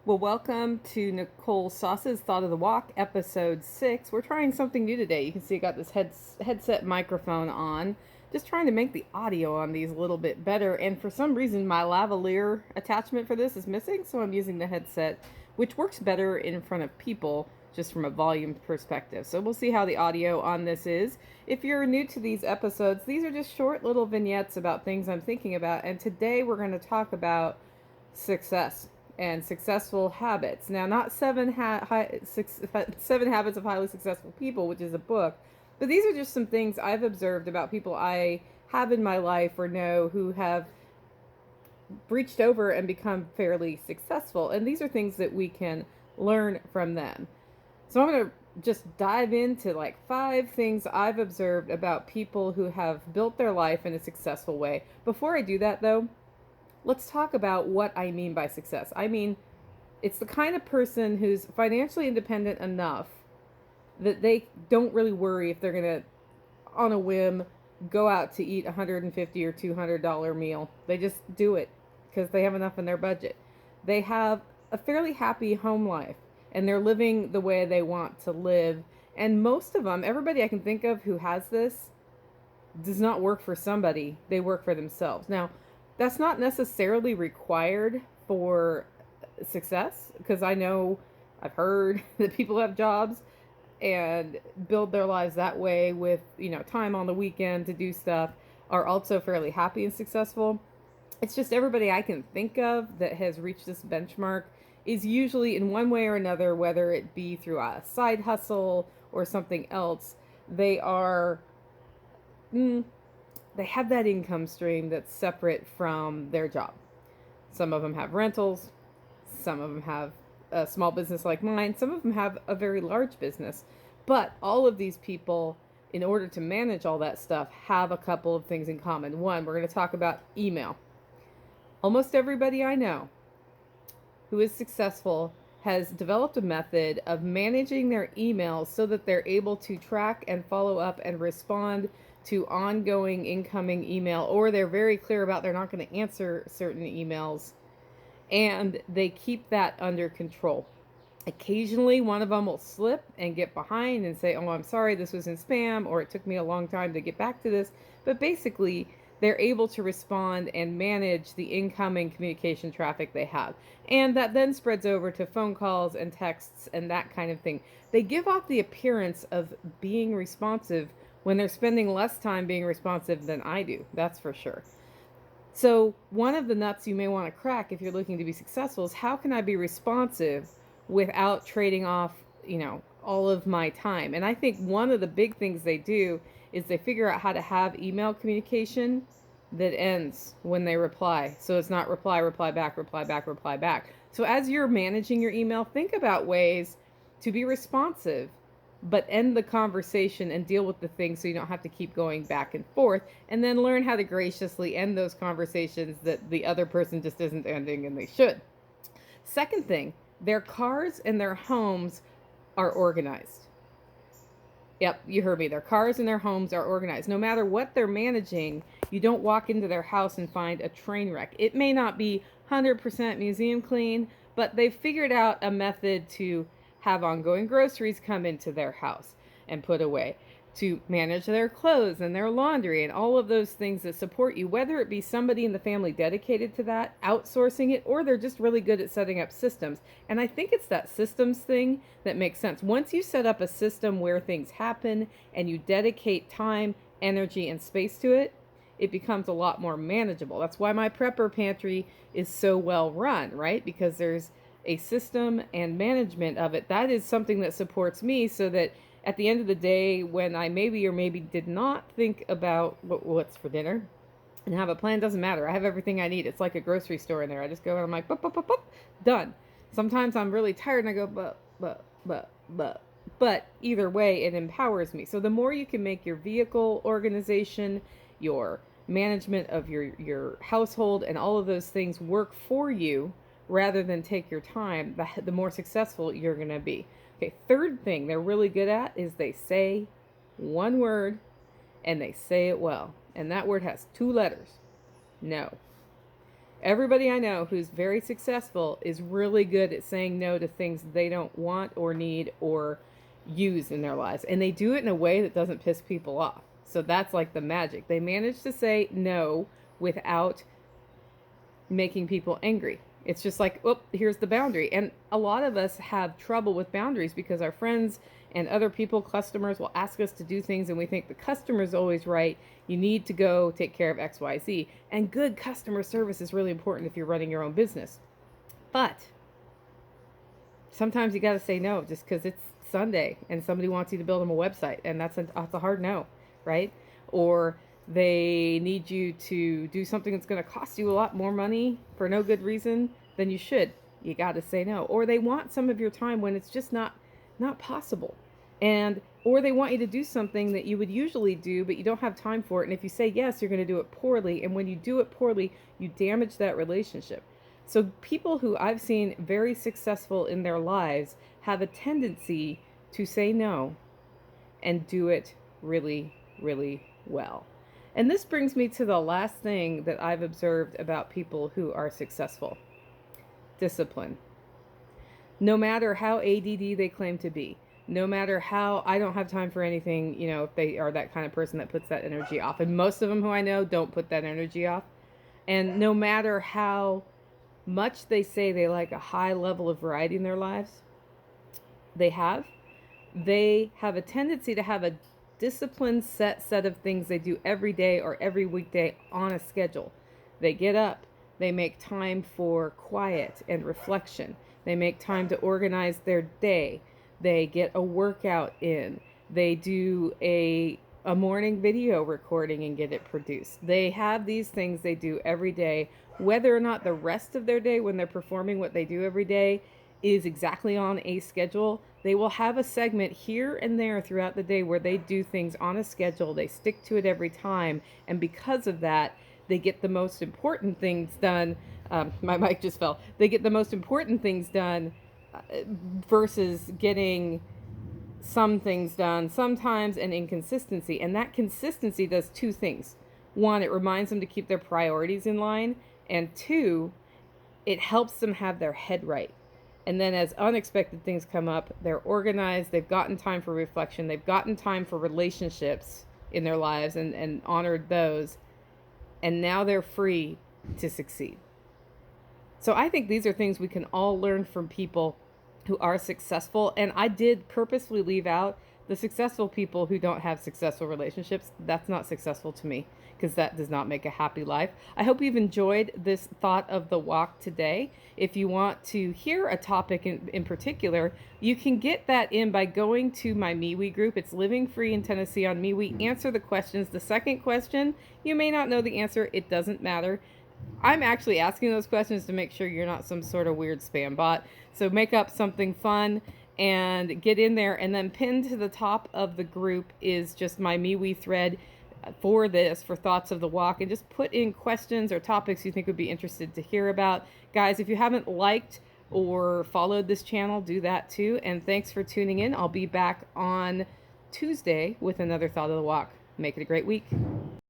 Well, welcome to Nicole Sauce's Thought of the Walk, episode 6. We're trying something new today. You can see I got this headset microphone on, just trying to make the audio on these a little bit better. And for some reason, my lavalier attachment for this is missing, so I'm using the headset, which works better in front of people, just from a volume perspective. So we'll see how the audio on this is. If you're new to these episodes, these are just short little vignettes about things I'm thinking about. And today we're going to talk about success and successful habits. Now, not seven habits of highly successful people, which is a book, but these are just some things I've observed about people I have in my life or know who have breached over and become fairly successful. And these are things that we can learn from them. So I'm going to just dive into like 5 things I've observed about people who have built their life in a successful way. Before I do that, though, let's talk about what I mean by success. I mean, it's the kind of person who's financially independent enough that they don't really worry if they're going to, on a whim, go out to eat $150 or $200 meal. They just do it because they have enough in their budget. They have a fairly happy home life and they're living the way they want to live. And most of them, everybody I can think of who has this, does not work for somebody. They work for themselves. Now, that's not necessarily required for success, because I know I've heard that people have jobs and build their lives that way with, time on the weekend to do stuff, are also fairly happy and successful. It's just everybody I can think of that has reached this benchmark is usually in one way or another, whether it be through a side hustle or something else, they are they have that income stream that's separate from their job. Some of them have rentals, some of them have a small business like mine, some of them have a very large business. But all of these people, in order to manage all that stuff, have a couple of things in common. One, we're going to talk about email. Almost everybody I know who is successful has developed a method of managing their emails so that they're able to track and follow up and respond to ongoing incoming email, or they're very clear about they're not going to answer certain emails, and they keep that under control. Occasionally, one of them will slip and get behind and say, "Oh, I'm sorry, this was in spam," or "It took me a long time to get back to this." But basically, they're able to respond and manage the incoming communication traffic they have. And that then spreads over to phone calls and texts and that kind of thing. They give off the appearance of being responsive when they're spending less time being responsive than I do. That's for sure. So, one of the nuts you may want to crack if you're looking to be successful is, how can I be responsive without trading off, all of my time? And I think one of the big things they do is they figure out how to have email communication that ends when they reply. So it's not reply, reply back, reply back, reply back. So as you're managing your email, think about ways to be responsive but end the conversation and deal with the thing so you don't have to keep going back and forth, and then learn how to graciously end those conversations that the other person just isn't ending and they should. Second thing, their cars and their homes are organized. Yep, you heard me. Their cars and their homes are organized. No matter what they're managing, you don't walk into their house and find a train wreck. It may not be 100% museum clean, but they've figured out a method to have ongoing groceries come into their house and put away, to manage their clothes and their laundry and all of those things that support you, whether it be somebody in the family dedicated to that, outsourcing it, or they're just really good at setting up systems. And I think it's that systems thing that makes sense. Once you set up a system where things happen and you dedicate time, energy, and space to it, it becomes a lot more manageable. That's why my prepper pantry is so well run, right? Because there's a system and management of it. That is something that supports me, so that at the end of the day, when I maybe or maybe did not think about what's for dinner and have a plan, doesn't matter. I have everything I need. It's like a grocery store in there. I just go and I'm like, bup, bup, bup, bup, done. Sometimes I'm really tired and I go, but. But either way, it empowers me. So the more you can make your vehicle organization, your management of your household, and all of those things work for you rather than take your time, the more successful you're going to be. Okay, third thing they're really good at is they say one word and they say it well. And that word has 2 letters. No. Everybody I know who's very successful is really good at saying no to things they don't want or need or use in their lives. And they do it in a way that doesn't piss people off. So that's like the magic. They manage to say no without making people angry. It's just like, oh, here's the boundary. And a lot of us have trouble with boundaries because our friends and other people, customers, will ask us to do things and we think the customer's always right. You need to go take care of XYZ. And good customer service is really important if you're running your own business. But sometimes you got to say no just because it's Sunday and somebody wants you to build them a website. And that's a hard no, right? Or they need you to do something that's going to cost you a lot more money for no good reason than you should. You got to say no. Or they want some of your time when it's just not possible. And or they want you to do something that you would usually do but you don't have time for it, and if you say yes, you're going to do it poorly, and when you do it poorly, you damage that relationship. So people who I've seen very successful in their lives have a tendency to say no and do it really, really well. And this brings me to the last thing that I've observed about people who are successful: discipline. No matter how ADD they claim to be, no matter how I don't have time for anything, if they are that kind of person that puts that energy off. And most of them who I know don't put that energy off. And no matter how much they say they like a high level of variety in their lives, they have a tendency to have a disciplined set of things they do every day or every weekday on a schedule. They get up, they make time for quiet and reflection. They make time to organize their day. They get a workout in. They do a morning video recording and get it produced. They have these things they do every day, whether or not the rest of their day when they're performing what they do every day is exactly on a schedule. They will have a segment here and there throughout the day where they do things on a schedule. They stick to it every time. And because of that, they get the most important things done. My mic just fell. They get the most important things done versus getting some things done sometimes, and inconsistency. And that consistency does two things. One, it reminds them to keep their priorities in line. And two, it helps them have their head right. And then as unexpected things come up, they're organized, they've gotten time for reflection, they've gotten time for relationships in their lives and honored those. And now they're free to succeed. So I think these are things we can all learn from people who are successful. And I did purposefully leave out the successful people who don't have successful relationships. That's not successful to me, because that does not make a happy life. I hope you've enjoyed this thought of the walk today. If you want to hear a topic in particular, you can get that in by going to my MeWe group. It's Living Free in Tennessee on MeWe. Answer the questions. The second question, you may not know the answer. It doesn't matter. I'm actually asking those questions to make sure you're not some sort of weird spam bot. So make up something fun and get in there. And then pinned to the top of the group is just my MeWe thread for Thoughts of the Walk, and just put in questions or topics you think would be interested to hear about. Guys, if you haven't liked or followed this channel, do that too. And thanks for tuning in. I'll be back on Tuesday with another Thought of the Walk. Make it a great week.